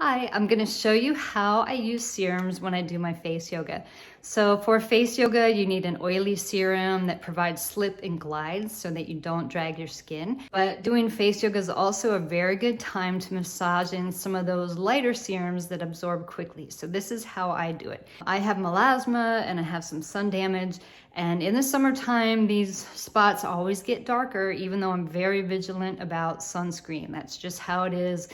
Hi, I'm going to show you how I use serums when I do my face yoga. So for face yoga, you need an oily serum that provides slip and glides so that you don't drag your skin. But doing face yoga is also a very good time to massage in some of those lighter serums that absorb quickly. So this is how I do it. I have melasma and I have some sun damage. And in the summertime, these spots always get darker, even though I'm very vigilant about sunscreen. That's just how it is.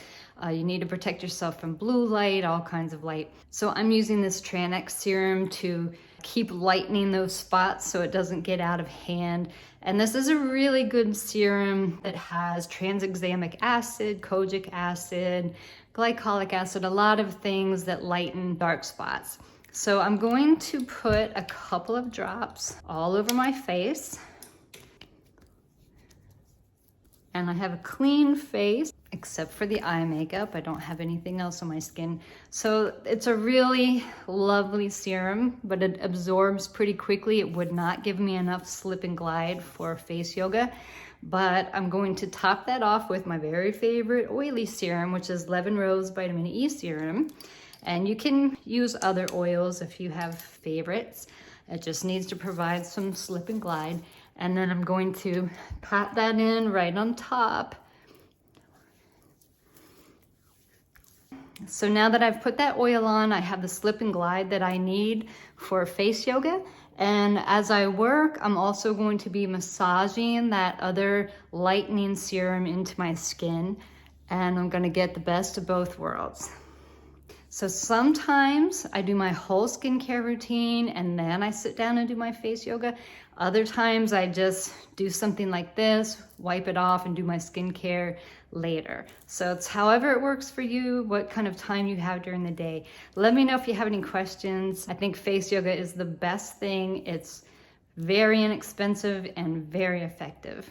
You need to protect yourself from blue light, all kinds of light. So I'm using this Tranx serum to keep lightening those spots so it doesn't get out of hand. And this is a really good serum that has tranexamic acid, kojic acid, glycolic acid, a lot of things that lighten dark spots. So I'm going to put a couple of drops all over my face. And I have a clean face, except for the eye makeup. I don't have anything else on my skin. So it's a really lovely serum, but it absorbs pretty quickly. It would not give me enough slip and glide for face yoga. But I'm going to top that off with my very favorite oily serum, which is Lemon Rose Vitamin E Serum. And you can use other oils if you have favorites. It just needs to provide some slip and glide. And then I'm going to pat that in right on top. So now that I've put that oil on, I have the slip and glide that I need for face yoga. And as I work, I'm also going to be massaging that other lightening serum into my skin. And I'm going to get the best of both worlds. So sometimes I do my whole skincare routine and then I sit down and do my face yoga. Other times I just do something like this, wipe it off and do my skincare later. So it's however it works for you, what kind of time you have during the day. Let me know if you have any questions. I think face yoga is the best thing. It's very inexpensive and very effective.